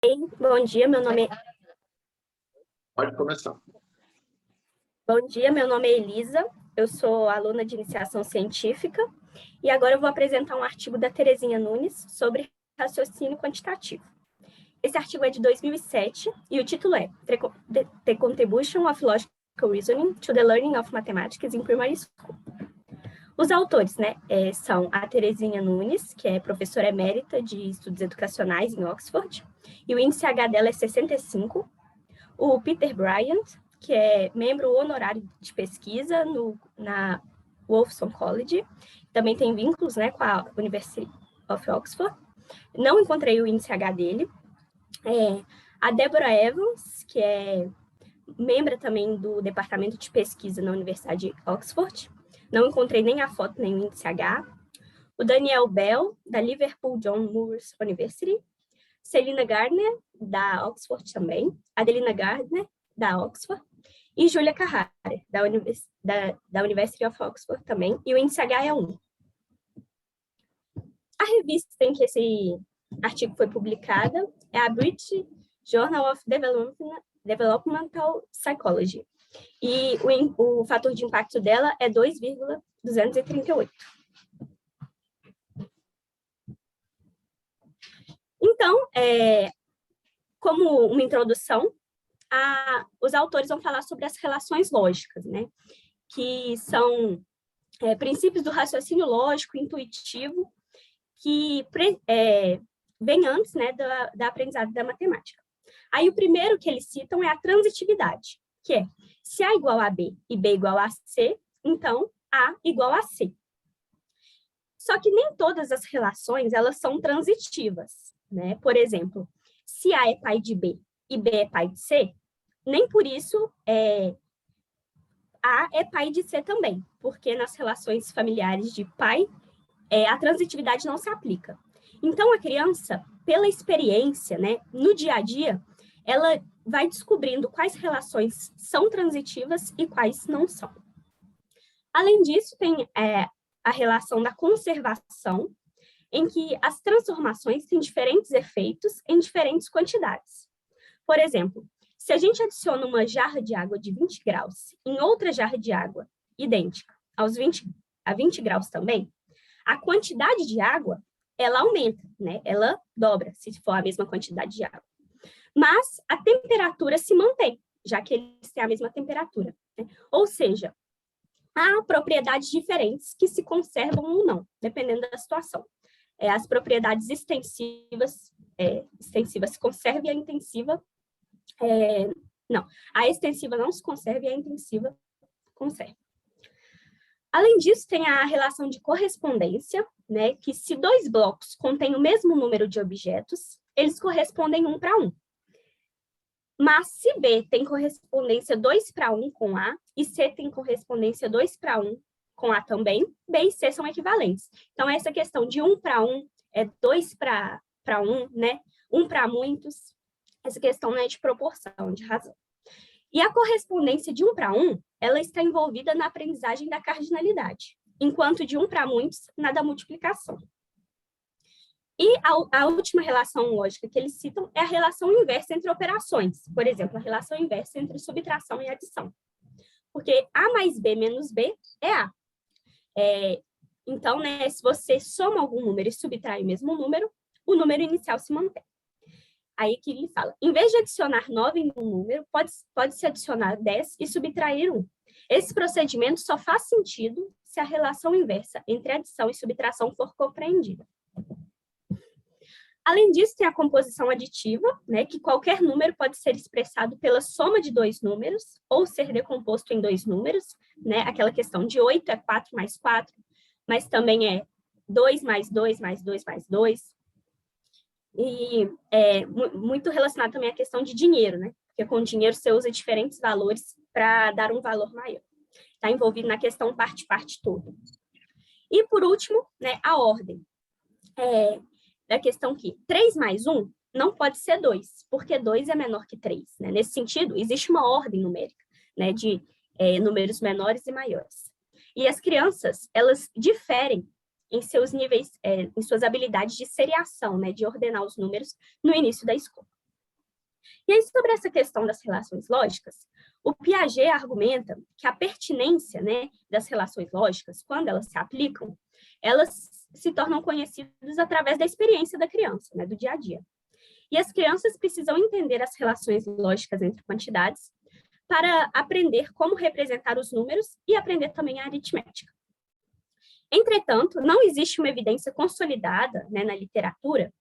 Bom dia, meu nome é... Pode começar. Bom dia, meu nome é Elisa, eu sou aluna de iniciação científica e agora eu vou apresentar um artigo da Terezinha Nunes sobre raciocínio quantitativo. Esse artigo é de 2007 e o título é The Contribution of Logical Reasoning to the Learning of Mathematics in Primary School. Os autores, são a Terezinha Nunes, que é professora emérita de estudos educacionais em Oxford, e o índice H dela é 65, o Peter Bryant, que é membro honorário de pesquisa na Wolfson College, também tem vínculos com a University of Oxford. Não encontrei o índice H dele. A Deborah Evans, que é membro também do departamento de pesquisa na Universidade de Oxford. Não encontrei nem a foto, nem o índice H. O Daniel Bell, da Liverpool John Moores University. Selina Gardner, da Oxford também. Adelina Gardner, da Oxford. E Julia Carrara, da University of Oxford também. E o índice H é 1. A revista em que esse artigo foi publicado é a British Journal of Developmental Psychology. E o fator de impacto dela é 2,238. Então, como uma introdução, os autores vão falar sobre as relações lógicas, que são princípios do raciocínio lógico, intuitivo, que vem antes da aprendizagem da matemática. Aí o primeiro que eles citam é a transitividade, que é se A igual a B e B igual a C, então A igual a C. Só que nem todas as relações elas são transitivas, Por exemplo, se A é pai de B e B é pai de C, nem por isso A é pai de C também, porque nas relações familiares de pai, a transitividade não se aplica. Então, a criança, pela experiência, no dia a dia, ela vai descobrindo quais relações são transitivas e quais não são. Além disso, tem a relação da conservação, em que as transformações têm diferentes efeitos em diferentes quantidades. Por exemplo, se a gente adiciona uma jarra de água de 20 graus em outra jarra de água idêntica a 20 graus também, a quantidade de água, ela aumenta, Ela dobra, se for a mesma quantidade de água. Mas a temperatura se mantém, já que eles têm a mesma temperatura. Ou seja, há propriedades diferentes que se conservam ou não, dependendo da situação. As propriedades extensivas se conservam e a intensiva... não, a extensiva não se conserva e a intensiva conserva. Além disso, tem a relação de correspondência, que se dois blocos contêm o mesmo número de objetos, eles correspondem 1 para 1. Mas se B tem correspondência 2 para 1 com A e C tem correspondência 2 para 1 com A também, B e C são equivalentes. Então, essa questão de 1 para 1 é 2 para 1, 1 para muitos, essa questão é de proporção, de razão. E a correspondência de 1 para 1, ela está envolvida na aprendizagem da cardinalidade, enquanto de 1 para muitos, na da multiplicação. E a última relação lógica que eles citam é a relação inversa entre operações. Por exemplo, a relação inversa entre subtração e adição. Porque A mais B menos B é A. Então, se você soma algum número e subtrai o mesmo número, o número inicial se mantém. Aí que ele fala, em vez de adicionar 9 em um número, pode-se adicionar 10 e subtrair 1. Esse procedimento só faz sentido se a relação inversa entre adição e subtração for compreendida. Além disso, tem a composição aditiva, que qualquer número pode ser expressado pela soma de dois números, ou ser decomposto em dois números, Aquela questão de 8 é 4 mais 4, mas também é 2 mais 2 mais 2 mais 2. E é muito relacionado também à questão de dinheiro, Porque com dinheiro você usa diferentes valores para dar um valor maior. Está envolvido na questão parte-parte toda. E, por último, a ordem. Da questão que 3 mais 1 não pode ser 2, porque 2 é menor que 3. Nesse sentido, existe uma ordem numérica, de números menores e maiores. E as crianças, elas diferem em seus níveis, em suas habilidades de seriação, de ordenar os números no início da escola. E aí, sobre essa questão das relações lógicas, o Piaget argumenta que a pertinência, né, das relações lógicas, quando elas se aplicam, elas se tornam conhecidas através da experiência da criança, né, do dia a dia. E as crianças precisam entender as relações lógicas entre quantidades para aprender como representar os números e aprender também a aritmética. Entretanto, não existe uma evidência consolidada, né, na literatura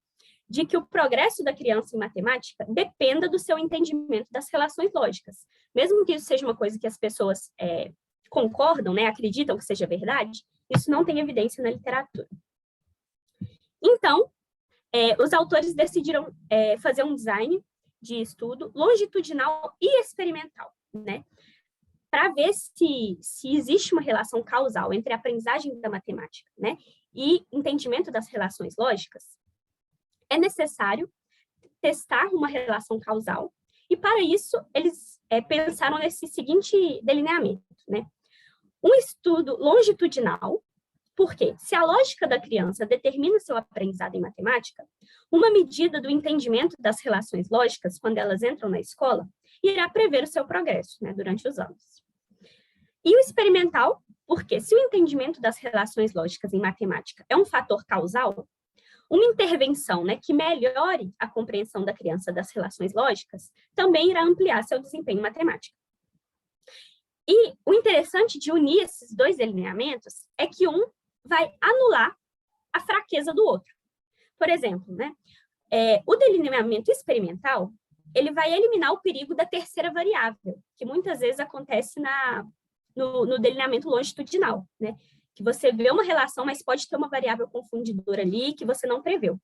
de que o progresso da criança em matemática dependa do seu entendimento das relações lógicas. Mesmo que isso seja uma coisa que as pessoas concordam, né, acreditam que seja verdade, isso não tem evidência na literatura. Então, os autores decidiram fazer um design de estudo longitudinal e experimental, né, para ver se existe uma relação causal entre a aprendizagem da matemática, né, e entendimento das relações lógicas. É necessário testar uma relação causal, e para isso eles pensaram nesse seguinte delineamento, né? Um estudo longitudinal, porque se a lógica da criança determina seu aprendizado em matemática, uma medida do entendimento das relações lógicas, quando elas entram na escola, irá prever o seu progresso, né, durante os anos. E o experimental, porque se o entendimento das relações lógicas em matemática é um fator causal, uma intervenção, né, que melhore a compreensão da criança das relações lógicas também irá ampliar seu desempenho em matemática. E o interessante de unir esses dois delineamentos é que um vai anular a fraqueza do outro. Por exemplo, né, o delineamento experimental, ele vai eliminar o perigo da terceira variável, que muitas vezes acontece no delineamento longitudinal, né? Que você vê uma relação, mas pode ter uma variável confundidora ali que você não preveu.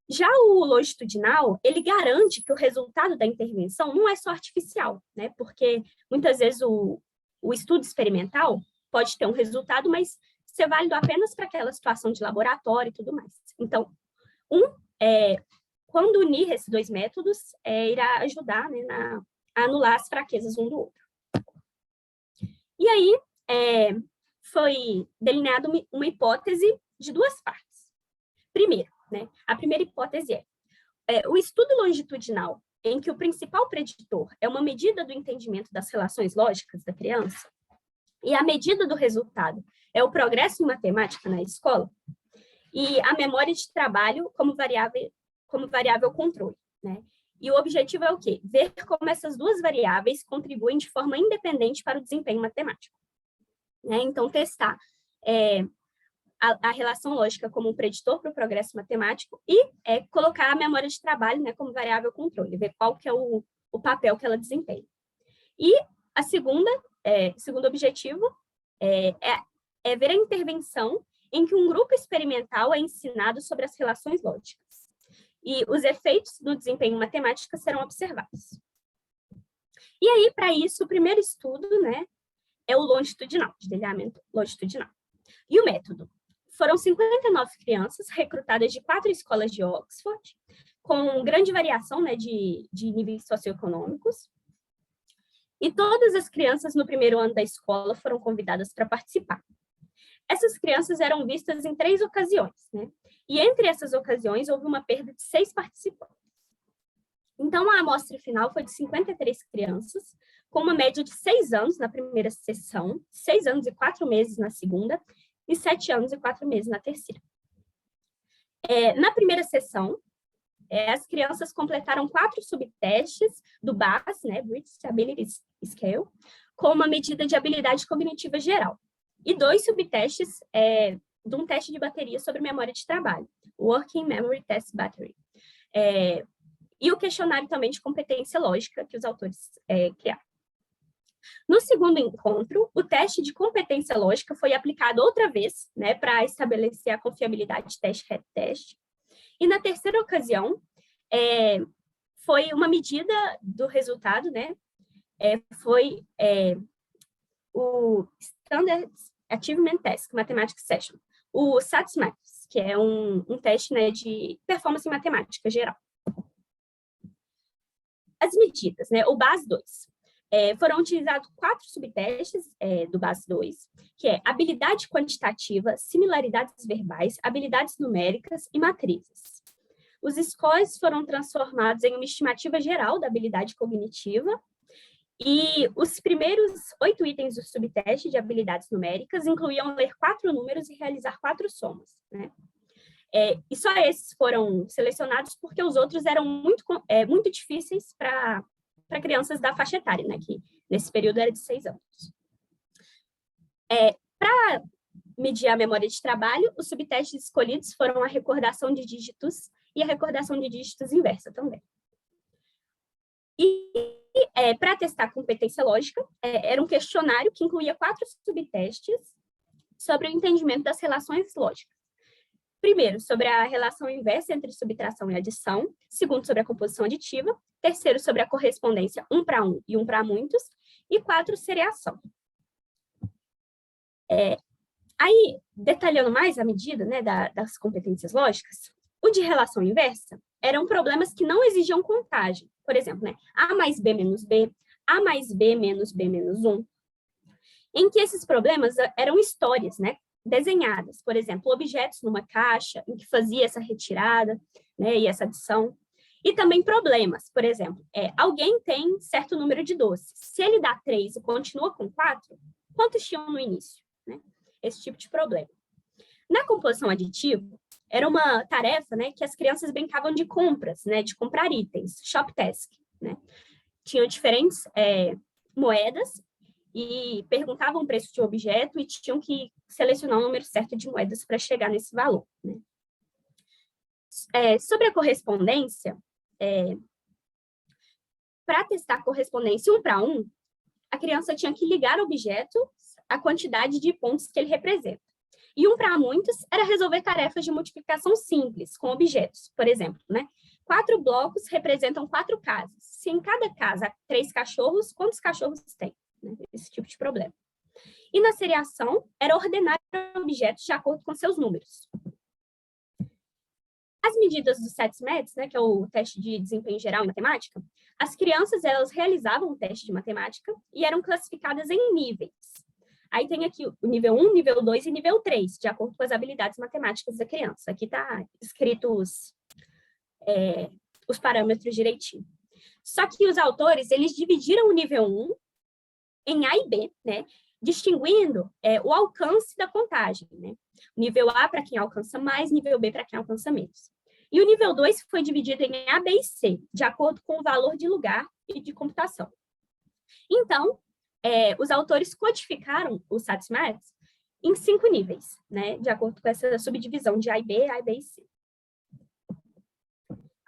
Já o longitudinal, ele garante que o resultado da intervenção não é só artificial, né? Porque muitas vezes o estudo experimental pode ter um resultado, mas ser válido apenas para aquela situação de laboratório e tudo mais. Então, quando unir esses dois métodos, irá ajudar, né, a anular as fraquezas um do outro. E aí, foi delineada uma hipótese de duas partes. Primeiro, né, a primeira hipótese o estudo longitudinal, em que o principal preditor é uma medida do entendimento das relações lógicas da criança, e a medida do resultado é o progresso em matemática na escola, e a memória de trabalho como variável controle, né? E o objetivo é o quê? Ver como essas duas variáveis contribuem de forma independente para o desempenho matemático. Né? Então, testar a relação lógica como um preditor para o progresso matemático e colocar a memória de trabalho, né, como variável controle, ver qual que é o papel que ela desempenha. E a segundo objetivo é ver a intervenção em que um grupo experimental é ensinado sobre as relações lógicas. E os efeitos do desempenho matemático serão observados. E aí, para isso, o primeiro estudo, né, é o longitudinal, de delineamento longitudinal. E o método? Foram 59 crianças recrutadas de 4 escolas de Oxford, com grande variação, né, de níveis socioeconômicos. E todas as crianças no primeiro ano da escola foram convidadas para participar. Essas crianças eram vistas em 3 ocasiões, né? E entre essas ocasiões houve uma perda de 6 participantes. Então, a amostra final foi de 53 crianças, com uma média de 6 anos na primeira sessão, 6 anos e 4 meses na segunda, e 7 anos e 4 meses na terceira. Na primeira sessão, as crianças completaram 4 subtestes do BAS, né, British Ability Scale, com uma medida de habilidade cognitiva geral, e 2 subtestes de um teste de bateria sobre memória de trabalho, Working Memory Test Battery, e o questionário também de competência lógica que os autores criaram. No segundo encontro, o teste de competência lógica foi aplicado outra vez, né, para estabelecer a confiabilidade teste-reteste. E na terceira ocasião, foi uma medida do resultado, né, foi o Standard Achievement Test, Mathematics Session, o SATS-MATS, que é um teste, né, de performance em matemática geral. As medidas, né, o BAS-2. Foram utilizados 4 subtestes do BAS-2, que é habilidade quantitativa, similaridades verbais, habilidades numéricas e matrizes. os scores foram transformados em uma estimativa geral da habilidade cognitiva, e os primeiros 8 itens do subteste de habilidades numéricas incluíam ler 4 números e realizar 4 somas, né? E só esses foram selecionados porque os outros eram muito difíceis para crianças da faixa etária, né? Que nesse período era de 6 anos. Para medir a memória de trabalho, os subtestes escolhidos foram a recordação de dígitos e a recordação de dígitos inversa também. E para testar competência lógica, era um questionário que incluía 4 subtestes sobre o entendimento das relações lógicas. Primeiro, sobre a relação inversa entre subtração e adição. Segundo, sobre a composição aditiva. Terceiro, sobre a correspondência 1 para 1 e 1 para muitos. E 4, seriação. Aí, detalhando mais a medida, né, das competências lógicas, o de relação inversa eram problemas que não exigiam contagem. Por exemplo, né, A mais B menos B, A mais B menos B menos 1. Em que esses problemas eram histórias, né, desenhadas. Por exemplo, objetos numa caixa em que fazia essa retirada, né, e essa adição. E também problemas. Por exemplo, alguém tem certo número de doces. Se ele dá 3 e continua com 4, quantos tinham no início? Né? Esse tipo de problema. Na composição aditiva, era uma tarefa, né, que as crianças brincavam de compras, né, de comprar itens, shop task, né? Tinham diferentes moedas e perguntavam o preço de um objeto e tinham que selecionar o número certo de moedas para chegar nesse valor, né? Sobre a correspondência, para testar a correspondência 1 para 1, a criança tinha que ligar o objeto à quantidade de pontos que ele representa. E 1 para muitos era resolver tarefas de multiplicação simples com objetos. Por exemplo, né? 4 blocos representam 4 casas. Se em cada casa há 3 cachorros, quantos cachorros tem? Né? Esse tipo de problema. E na seriação, era ordenar objetos de acordo com seus números. As medidas do SATS-METS, né, que é o teste de desempenho geral em matemática, as crianças elas realizavam o teste de matemática e eram classificadas em níveis. Aí tem aqui o nível 1, nível 2 e nível 3, de acordo com as habilidades matemáticas da criança. Aqui está escrito os parâmetros direitinho. Só que os autores, eles dividiram o nível 1 em A e B, né? Distinguindo o alcance da contagem, né? Nível A para quem alcança mais, nível B para quem alcança menos. E o nível 2 foi dividido em A, B e C, de acordo com o valor de lugar e de computação. Então, os autores codificaram o SATS-METS em 5 níveis, né? De acordo com essa subdivisão de A e B e C.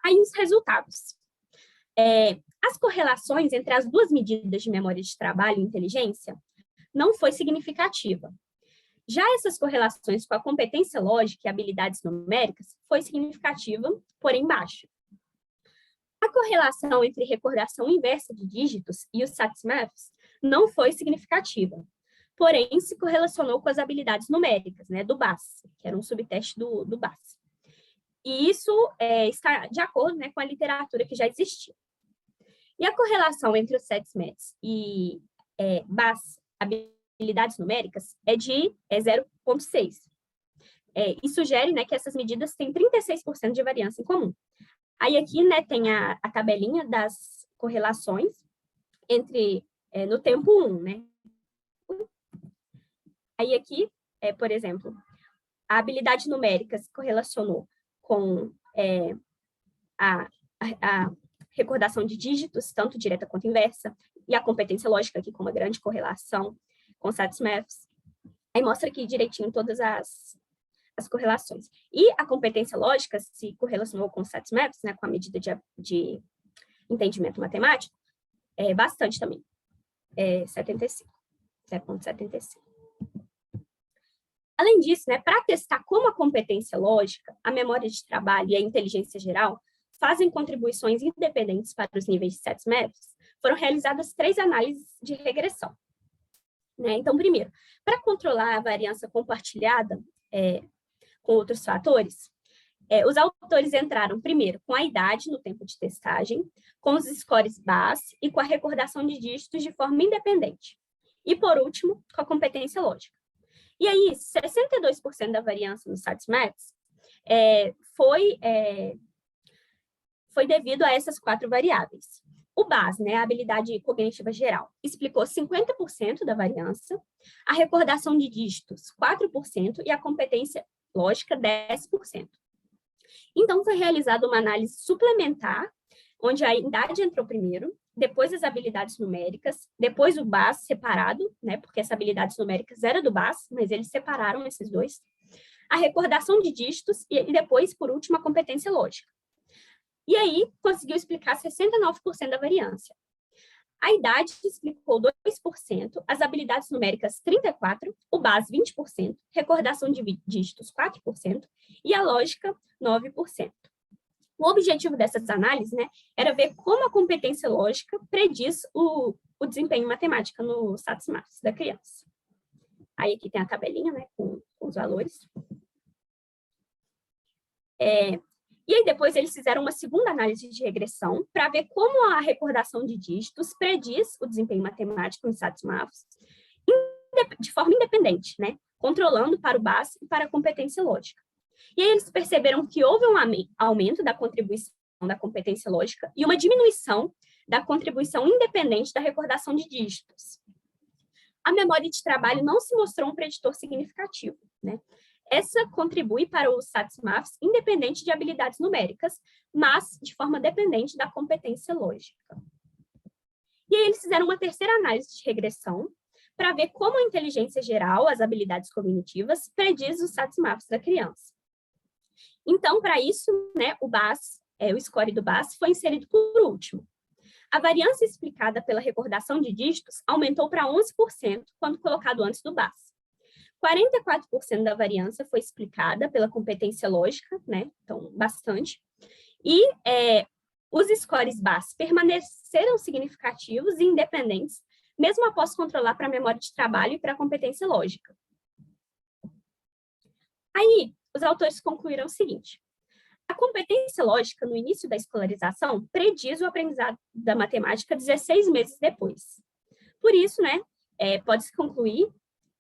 Aí os resultados. As correlações entre as duas medidas de memória de trabalho e inteligência não foi significativa. Já essas correlações com a competência lógica e habilidades numéricas foi significativa, porém baixa. A correlação entre recordação inversa de dígitos e os SATS-METS não foi significativa, porém se correlacionou com as habilidades numéricas, né, do BAS, que era um subteste do BAS. E isso está de acordo, né, com a literatura que já existia. E a correlação entre os SATS-METS e BAS, habilidades numéricas, é de 0,6. Isso sugere, né, que essas medidas têm 36% de variância em comum. Aí aqui, né, tem a tabelinha das correlações entre no tempo 1, né? Aí aqui, por exemplo, a habilidade numérica se correlacionou com a recordação de dígitos, tanto direta quanto inversa, e a competência lógica aqui com uma grande correlação com SATS-METS. Aí mostra aqui direitinho todas as correlações. E a competência lógica se correlacionou com SATS-METS, né, com a medida de entendimento matemático, bastante também. 0,75. Além disso, né, para testar como a competência lógica, a memória de trabalho e a inteligência geral fazem contribuições independentes para os níveis de SATS-METS, foram realizadas 3 análises de regressão. Né? Então, primeiro, para controlar a variância compartilhada com outros fatores, os autores entraram primeiro com a idade no tempo de testagem, com os scores BAS e com a recordação de dígitos de forma independente. E, por último, com a competência lógica. E aí, 62% da variância no SATS-METS foi foi devido a essas 4 variáveis. O BAS, né, a habilidade cognitiva geral, explicou 50% da variância, a recordação de dígitos, 4%, e a competência lógica, 10%. Então, foi realizada uma análise suplementar, onde a idade entrou primeiro, depois as habilidades numéricas, depois o BAS separado, né, porque as habilidades numéricas era do BAS, mas eles separaram esses dois, a recordação de dígitos e depois, por último, a competência lógica. E aí, conseguiu explicar 69% da variância. A idade explicou 2%, as habilidades numéricas 34%, o BAS 20%, recordação de dígitos 4% e a lógica 9%. O objetivo dessas análises, né, era ver como a competência lógica prediz o desempenho matemático no SATS-MAFS da criança. Aí aqui tem a tabelinha, né, com os valores. E aí depois eles fizeram uma segunda análise de regressão para ver como a recordação de dígitos prediz o desempenho matemático em SATS-MAFS de forma independente, né, controlando para o BAS e para a competência lógica. E aí eles perceberam que houve um aumento da contribuição da competência lógica e uma diminuição da contribuição independente da recordação de dígitos. A memória de trabalho não se mostrou um preditor significativo, né? Essa contribui para o SATS-MAFS independente de habilidades numéricas, mas de forma dependente da competência lógica. E aí eles fizeram uma terceira análise de regressão para ver como a inteligência geral, as habilidades cognitivas, prediz o SATS-MAFS da criança. Então, para isso, né, o score do BAS foi inserido por último. A variância explicada pela recordação de dígitos aumentou para 11% quando colocado antes do BAS. 44% da variância foi explicada pela competência lógica, né? Então, bastante. E os scores BAS permaneceram significativos e independentes, mesmo após controlar para a memória de trabalho e para a competência lógica. Aí, os autores concluíram o seguinte: a competência lógica no início da escolarização prediz o aprendizado da matemática 16 meses depois. Por isso, né, pode-se concluir,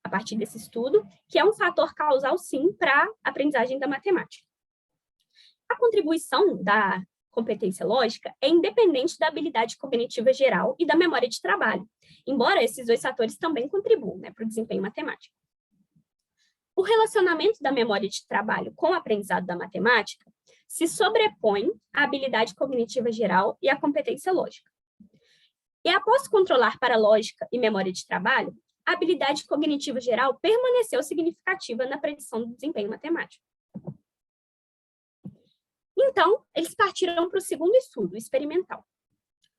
a partir desse estudo, que é um fator causal, sim, para a aprendizagem da matemática. A contribuição da competência lógica é independente da habilidade cognitiva geral e da memória de trabalho, embora esses dois fatores também contribuam, né, para o desempenho matemático. O relacionamento da memória de trabalho com o aprendizado da matemática se sobrepõe à habilidade cognitiva geral e à competência lógica. E após controlar para lógica e memória de trabalho, a habilidade cognitiva geral permaneceu significativa na predição do desempenho matemático. Então, eles partiram para o segundo estudo, experimental.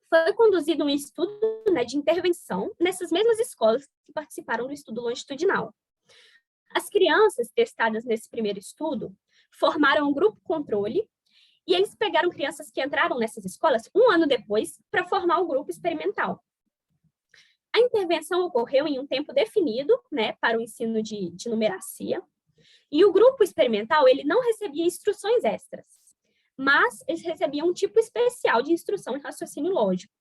Foi conduzido um estudo, né, de intervenção nessas mesmas escolas que participaram do estudo longitudinal. As crianças testadas nesse primeiro estudo formaram um grupo controle e eles pegaram crianças que entraram nessas escolas um ano depois para formar o grupo experimental. A intervenção ocorreu em um tempo definido, né, para o ensino de numeracia, e o grupo experimental ele não recebia instruções extras, mas eles recebiam um tipo especial de instrução em raciocínio lógico.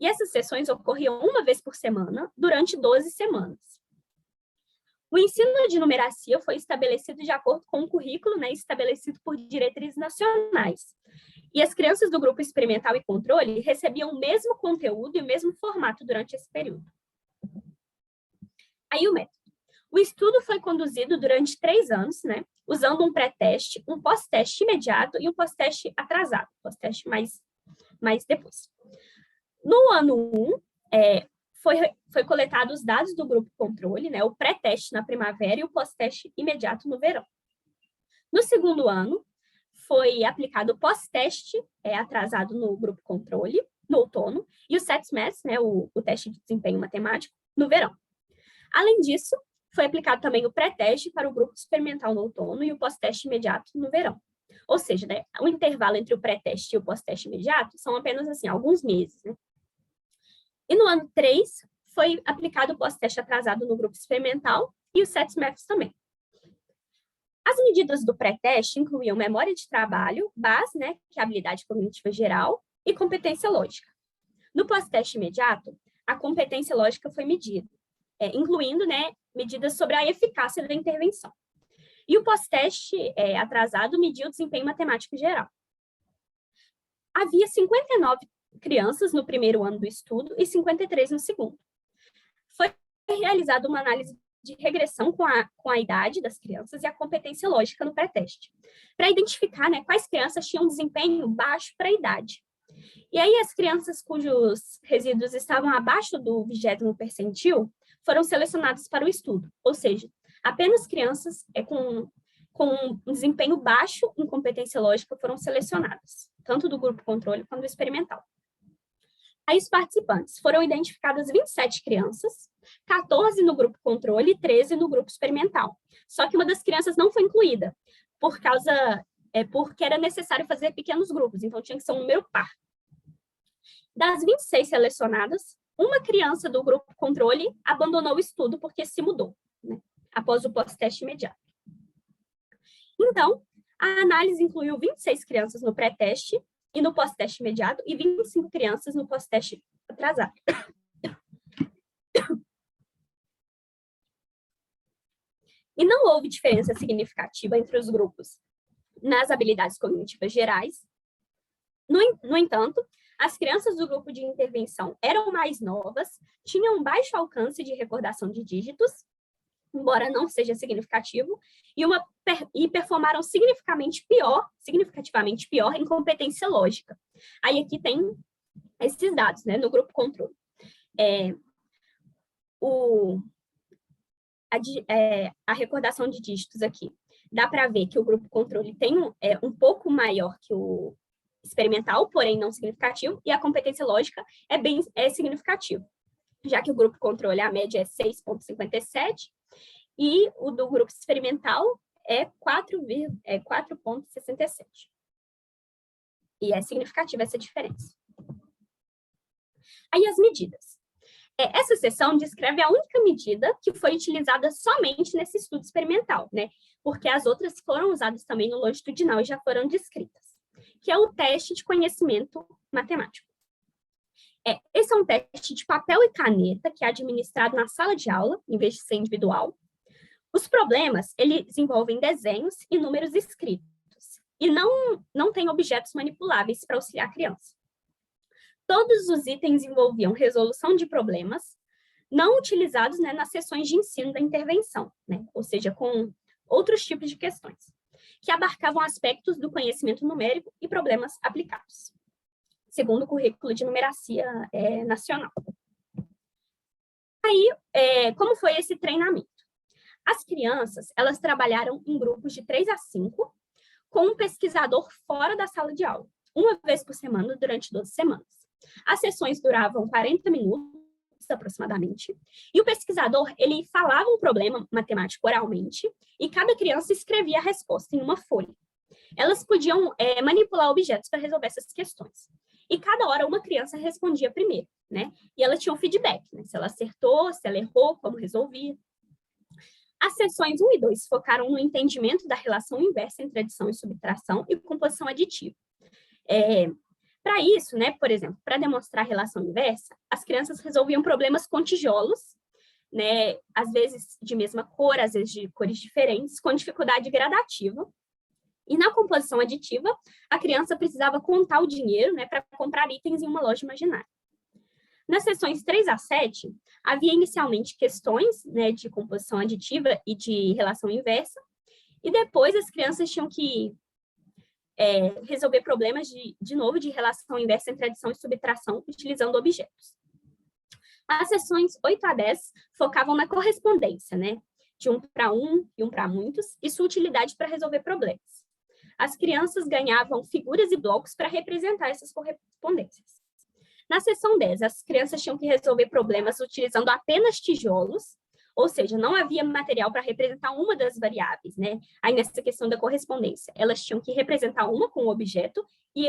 E essas sessões ocorriam uma vez por semana, durante 12 semanas. O ensino de numeracia foi estabelecido de acordo com um currículo, né, estabelecido por diretrizes nacionais. E as crianças do grupo experimental e controle recebiam o mesmo conteúdo e o mesmo formato durante esse período. Aí o método. O estudo foi conduzido durante 3 anos, né, usando um pré-teste, um pós-teste imediato e um pós-teste atrasado, pós-teste mais depois. No ano 1, foi coletado os dados do grupo controle, né, o pré-teste na primavera e o pós-teste imediato no verão. No segundo ano, foi aplicado o pós-teste atrasado no grupo controle, no outono, e o SATS-MAFS, né, o teste de desempenho matemático, no verão. Além disso, foi aplicado também o pré-teste para o grupo experimental no outono e o pós-teste imediato no verão. Ou seja, né, o intervalo entre o pré-teste e o pós-teste imediato são apenas assim, alguns meses, né? E no ano 3, foi aplicado o pós-teste atrasado no grupo experimental e o SATS-MAFS também. As medidas do pré-teste incluíam memória de trabalho, BAS, né, que é a habilidade cognitiva geral, e competência lógica. No pós-teste imediato, a competência lógica foi medida, incluindo, né, medidas sobre a eficácia da intervenção. E o pós-teste atrasado mediu o desempenho matemático geral. havia 59 crianças no primeiro ano do estudo e 53 no segundo. Foi realizada uma análise de regressão com a idade das crianças e a competência lógica no pré-teste, para identificar, né, quais crianças tinham desempenho baixo para a idade. E aí as crianças cujos resíduos estavam abaixo do 20º percentil foram selecionadas para o estudo, ou seja, apenas crianças com um desempenho baixo em competência lógica foram selecionadas, tanto do grupo controle quanto do experimental. Aí os participantes foram identificadas 27 crianças, 14 no grupo controle e 13 no grupo experimental. Só que uma das crianças não foi incluída, porque era necessário fazer pequenos grupos, então tinha que ser um número par. Das 26 selecionadas, uma criança do grupo controle abandonou o estudo porque se mudou, né, após o pós-teste imediato. Então, a análise incluiu 26 crianças no pré-teste e no pós-teste imediato e 25 crianças no pós-teste atrasado. E não houve diferença significativa entre os grupos nas habilidades cognitivas gerais. No entanto, as crianças do grupo de intervenção eram mais novas, tinham baixo alcance de recordação de dígitos, embora não seja significativo, e performaram significativamente pior em competência lógica. Aí aqui tem esses dados, né, no grupo controle. A recordação de dígitos aqui, dá para ver que o grupo controle tem um pouco maior que o experimental, porém não significativo, e a competência lógica é significativo, já que o grupo controle, a média é 6,57, e o do grupo experimental é 4,67. E é significativa essa diferença. Aí as medidas. Essa seção descreve a única medida que foi utilizada somente nesse estudo experimental, né? Porque as outras foram usadas também no longitudinal e já foram descritas, que é o teste de conhecimento matemático. Esse é um teste de papel e caneta que é administrado na sala de aula, em vez de ser individual. Os problemas, eles envolvem desenhos e números escritos, e não tem objetos manipuláveis para auxiliar a criança. Todos os itens envolviam resolução de problemas não utilizados, né, nas sessões de ensino da intervenção, né, ou seja, com outros tipos de questões, que abarcavam aspectos do conhecimento numérico e problemas aplicados, segundo o currículo de numeracia nacional. Aí, como foi esse treinamento? As crianças, elas trabalharam em grupos de 3 a 5, com um pesquisador fora da sala de aula, uma vez por semana, durante 12 semanas. As sessões duravam 40 minutos, aproximadamente, e o pesquisador, ele falava um problema matemático oralmente, e cada criança escrevia a resposta em uma folha. Elas podiam manipular objetos para resolver essas questões. E cada hora uma criança respondia primeiro, né? E ela tinha um feedback, né? Se ela acertou, se ela errou, como resolvia. As sessões 1 e 2 focaram no entendimento da relação inversa entre adição e subtração e composição aditiva. Para isso, né, por exemplo, para demonstrar a relação inversa, as crianças resolviam problemas com tijolos, né, às vezes de mesma cor, às vezes de cores diferentes, com dificuldade gradativa. E na composição aditiva, a criança precisava contar o dinheiro, né, para comprar itens em uma loja imaginária. Nas sessões 3 a 7, havia inicialmente questões, né, de composição aditiva e de relação inversa, e depois as crianças tinham que resolver problemas, de novo, de relação inversa entre adição e subtração, utilizando objetos. As sessões 8 a 10 focavam na correspondência, né, de 1 para 1 e 1 para muitos, e sua utilidade para resolver problemas. As crianças ganhavam figuras e blocos para representar essas correspondências. Na seção 10, as crianças tinham que resolver problemas utilizando apenas tijolos, ou seja, não havia material para representar uma das variáveis, né? Aí nessa questão da correspondência, elas tinham que representar uma com o objeto e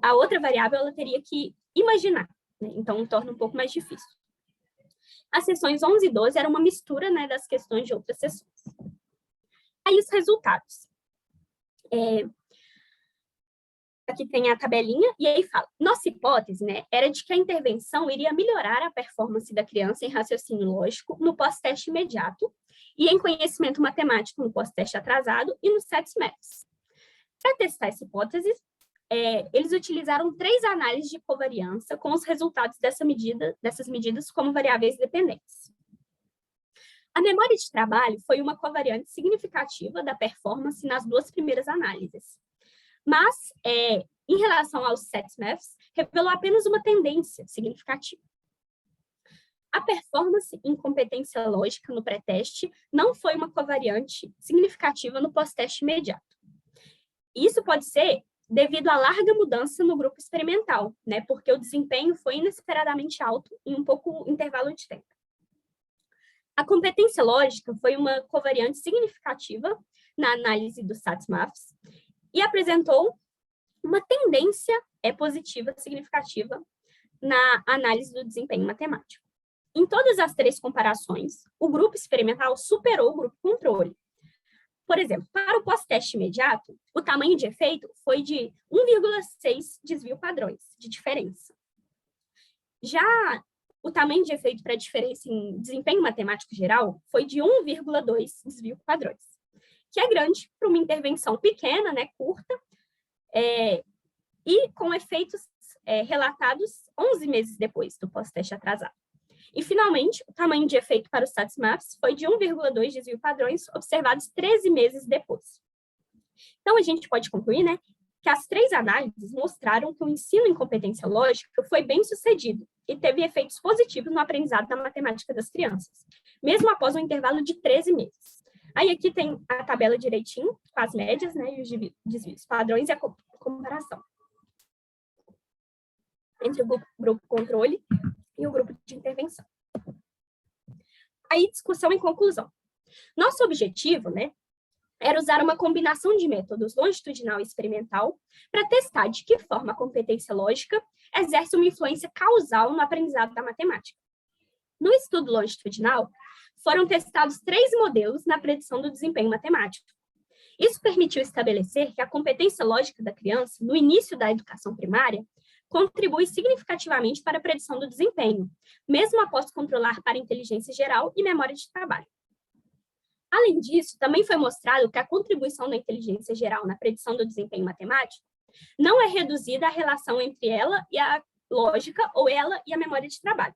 a outra variável ela teria que imaginar, né? Então torna um pouco mais difícil. As sessões 11 e 12 eram uma mistura, né, das questões de outras sessões. Aí os resultados. Aqui tem a tabelinha, e aí fala, nossa hipótese, né, era de que a intervenção iria melhorar a performance da criança em raciocínio lógico no pós-teste imediato e em conhecimento matemático no pós-teste atrasado e nos 7 métodos. Para testar essa hipótese, eles utilizaram 3 análises de covariância com os resultados dessas medidas como variáveis dependentes. A memória de trabalho foi uma covariante significativa da performance nas 2 primeiras análises. Mas, em relação aos SATs-MAFs, revelou apenas uma tendência significativa. A performance em competência lógica no pré-teste não foi uma covariante significativa no pós-teste imediato. Isso pode ser devido à larga mudança no grupo experimental, né? Porque o desempenho foi inesperadamente alto em um pouco intervalo de tempo. A competência lógica foi uma covariante significativa na análise dos SATs-MAFs e apresentou uma tendência positiva significativa na análise do desempenho matemático. Em todas as 3 comparações, o grupo experimental superou o grupo controle. Por exemplo, para o pós-teste imediato, o tamanho de efeito foi de 1,6 desvio padrões de diferença. Já o tamanho de efeito para a diferença em desempenho matemático geral foi de 1,2 desvio padrões, que é grande para uma intervenção pequena, né, curta, e com efeitos relatados 11 meses depois do pós-teste atrasado. E, finalmente, o tamanho de efeito para os SATs-MAFs foi de 1,2 desvio padrões observados 13 meses depois. Então, a gente pode concluir, né, que as 3 análises mostraram que o ensino em competência lógica foi bem sucedido e teve efeitos positivos no aprendizado da matemática das crianças, mesmo após um intervalo de 13 meses. Aí aqui tem a tabela direitinho, com as médias, né, e os desvios padrões e a comparação entre o grupo controle e o grupo de intervenção. Aí, discussão e conclusão. Nosso objetivo, né, era usar uma combinação de métodos longitudinal e experimental para testar de que forma a competência lógica exerce uma influência causal no aprendizado da matemática. No estudo longitudinal, foram testados 3 modelos na predição do desempenho matemático. Isso permitiu estabelecer que a competência lógica da criança, no início da educação primária, contribui significativamente para a predição do desempenho, mesmo após controlar para inteligência geral e memória de trabalho. Além disso, também foi mostrado que a contribuição da inteligência geral na predição do desempenho matemático não é reduzida à relação entre ela e a lógica ou ela e a memória de trabalho.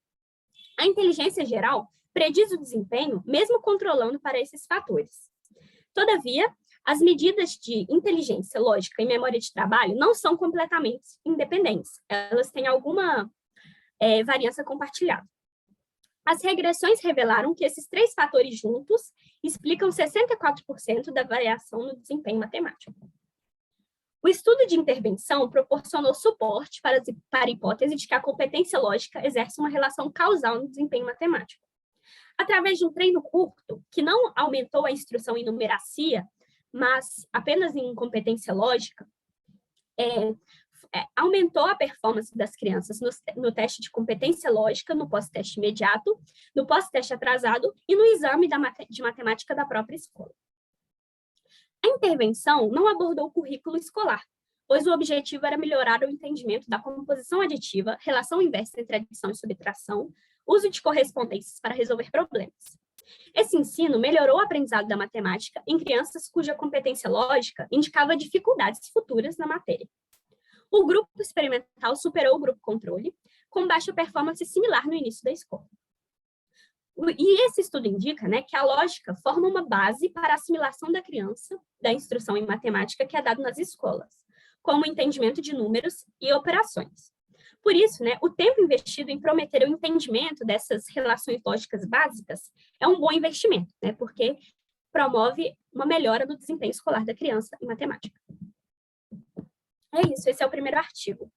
A inteligência geral prediz o desempenho mesmo controlando para esses fatores. Todavia, as medidas de inteligência lógica e memória de trabalho não são completamente independentes. Elas têm alguma variância compartilhada. As regressões revelaram que esses 3 fatores juntos explicam 64% da variação no desempenho matemático. O estudo de intervenção proporcionou suporte para a hipótese de que a competência lógica exerce uma relação causal no desempenho matemático. Através de um treino curto, que não aumentou a instrução em numeracia, mas apenas em competência lógica, aumentou a performance das crianças no teste de competência lógica, no pós-teste imediato, no pós-teste atrasado e no exame de matemática da própria escola. A intervenção não abordou o currículo escolar, pois o objetivo era melhorar o entendimento da composição aditiva, relação inversa entre adição e subtração, uso de correspondências para resolver problemas. Esse ensino melhorou o aprendizado da matemática em crianças cuja competência lógica indicava dificuldades futuras na matéria. O grupo experimental superou o grupo controle, com baixa performance similar no início da escola. E esse estudo indica, né, que a lógica forma uma base para a assimilação da criança da instrução em matemática que é dado nas escolas, como o entendimento de números e operações. Por isso, né, o tempo investido em prometer o entendimento dessas relações lógicas básicas é um bom investimento, né, porque promove uma melhora no desempenho escolar da criança em matemática. É isso, esse é o primeiro artigo.